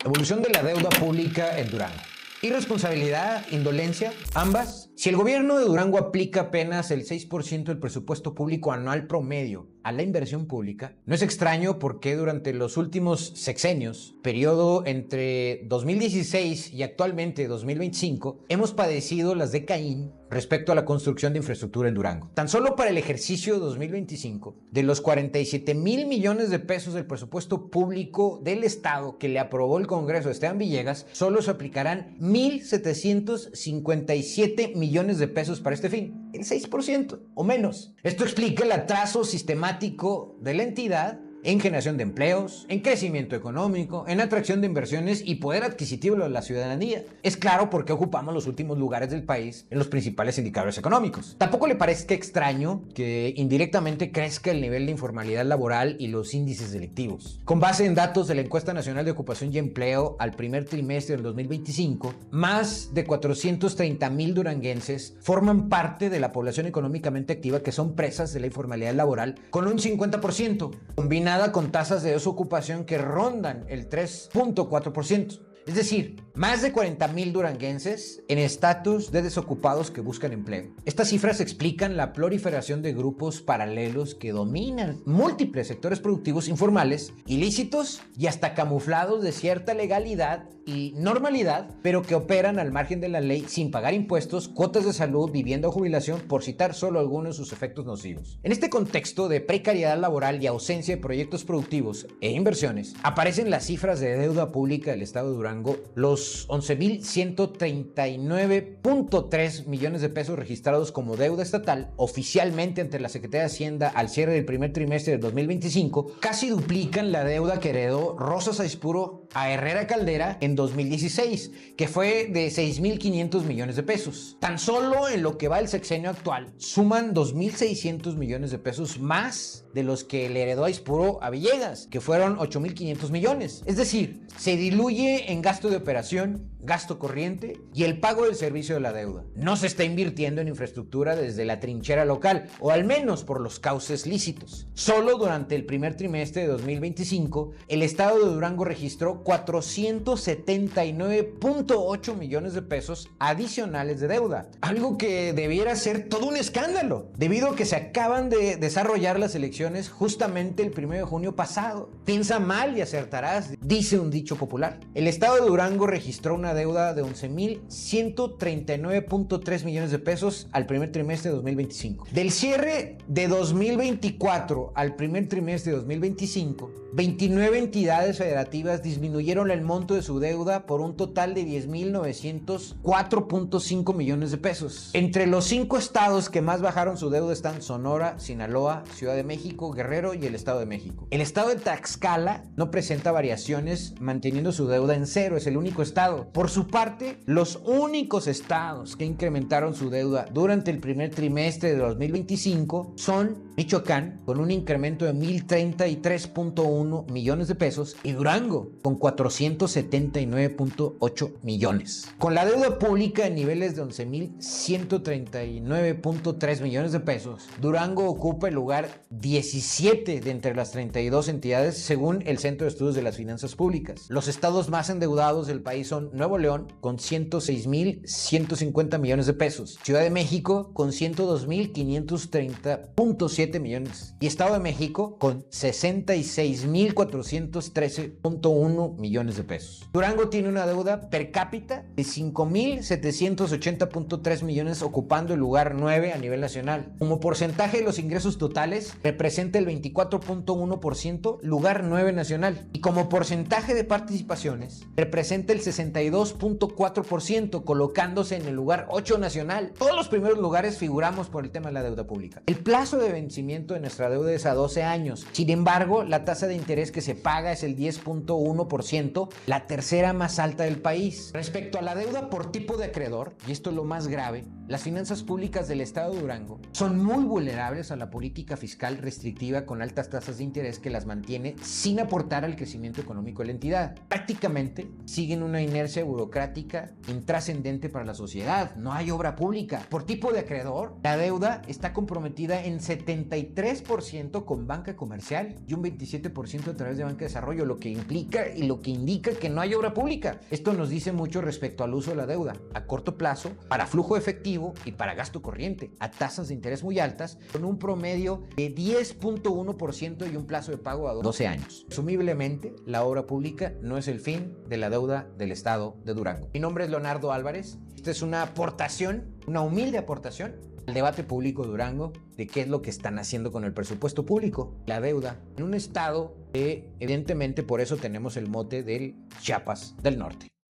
Evolución de la deuda pública en Durango. Irresponsabilidad, indolencia, ambas. Si el gobierno de Durango aplica apenas el 6% del presupuesto público anual promedio a la inversión pública, no es extraño porque durante los últimos sexenios, periodo entre 2016 y actualmente 2025, hemos padecido las de Caín respecto a la construcción de infraestructura en Durango. Tan solo para el ejercicio 2025, de los 47,000 millones de pesos del presupuesto público del Estado que le aprobó el Congreso de Esteban Villegas, solo se aplicarán 1,757 millones de pesos para este fin, el 6% o menos. Esto explica el atraso sistemático de la entidad en generación de empleos, en crecimiento económico, en atracción de inversiones y poder adquisitivo de la ciudadanía. Es claro por qué ocupamos los últimos lugares del país en los principales indicadores económicos. Tampoco le parezca extraño que indirectamente crezca el nivel de informalidad laboral y los índices delictivos. Con base en datos de la Encuesta Nacional de Ocupación y Empleo al primer trimestre del 2025, más de 430,000 duranguenses forman parte de la población económicamente activa que son presas de la informalidad laboral con un 50%, combinado con tasas de desocupación que rondan el 3.4%. Es decir, más de 40,000 duranguenses en estatus de desocupados que buscan empleo. Estas cifras explican la proliferación de grupos paralelos que dominan múltiples sectores productivos informales, ilícitos y hasta camuflados de cierta legalidad y normalidad, pero que operan al margen de la ley sin pagar impuestos, cuotas de salud, vivienda o jubilación, por citar solo algunos de sus efectos nocivos. En este contexto de precariedad laboral y ausencia de proyectos productivos e inversiones, aparecen las cifras de deuda pública del Estado de Durango, los 11,139.3 millones de pesos registrados como deuda estatal oficialmente ante la Secretaría de Hacienda al cierre del primer trimestre de 2025, casi duplican la deuda que heredó Rosa Saizpuro a Herrera Caldera en 2016, que fue de 6,500 millones de pesos. Tan solo en lo que va el sexenio actual, suman 2,600 millones de pesos más de los que le heredó Aispuro a Villegas, que fueron 8,500 millones. Es decir, se diluye en gasto de operación, gasto corriente y el pago del servicio de la deuda. No se está invirtiendo en infraestructura desde la trinchera local, o al menos por los cauces lícitos. Solo durante el primer trimestre de 2025, el estado de Durango registró 479.8 millones de pesos adicionales de deuda, algo que debiera ser todo un escándalo, debido a que se acaban de desarrollar las elecciones justamente el 1 de junio pasado. Piensa mal y acertarás, dice un dicho popular. El estado de Durango registró una deuda de 11,139.3 millones de pesos al primer trimestre de 2025. Del cierre de 2024 al primer trimestre de 2025, 29 entidades federativas disminuyeron el monto de su deuda por un total de 10,904.5 millones de pesos. Entre los 5 estados que más bajaron su deuda están Sonora, Sinaloa, Ciudad de México, Guerrero y el Estado de México. El estado de Tlaxcala no presenta variaciones, manteniendo su deuda en cero, es el único estado. Por su parte, los únicos estados que incrementaron su deuda durante el primer trimestre de 2025 son Michoacán, con un incremento de 1,033.1 millones de pesos, y Durango, con 479.8 millones. Con la deuda pública en niveles de 11,139.3 millones de pesos, Durango ocupa el lugar 17 de entre las 32 entidades, según el Centro de Estudios de las Finanzas Públicas. Los estados más endeudados del país son Nuevo León, con 106,150 millones de pesos, Ciudad de México, con 102,530.7 millones, y Estado de México, con 66,413.1 millones de pesos. Durango tiene una deuda per cápita de 5,780.3 millones, ocupando el lugar 9 a nivel nacional. Como porcentaje de los ingresos totales, representa el 24.1%, lugar 9 nacional, y como porcentaje de participaciones, representa el 62.4%, colocándose en el lugar 8 nacional. Todos los primeros lugares figuramos por el tema de la deuda pública. El plazo de vencimiento de nuestra deuda es a 12 años. Sin embargo, la tasa de interés que se paga es el 10.1%, la tercera más alta del país. Respecto a la deuda por tipo de acreedor, y esto es lo más grave, Las finanzas públicas del estado de Durango son muy vulnerables a la política fiscal restrictiva con altas tasas de interés que las mantiene sin aportar al crecimiento económico de la entidad. Prácticamente siguen una inercia burocrática intrascendente para la sociedad. No hay obra pública. Por tipo de acreedor, la deuda está comprometida en 73% con banca comercial y un 27% a través de banca de desarrollo, lo que implica y lo que indica que no hay obra pública. Esto nos dice mucho respecto al uso de la deuda a corto plazo para flujo efectivo y para gasto corriente a tasas de interés muy altas, con un promedio de 10.1% y un plazo de pago a 12 años. Presumiblemente, la obra pública no es el fin de la deuda del estado de Durango. Mi nombre es Leonardo Álvarez. Esta es una aportación, una humilde aportación al debate público de Durango de qué es lo que están haciendo con el presupuesto público, la deuda, en un estado que evidentemente por eso tenemos el mote del Chiapas del Norte.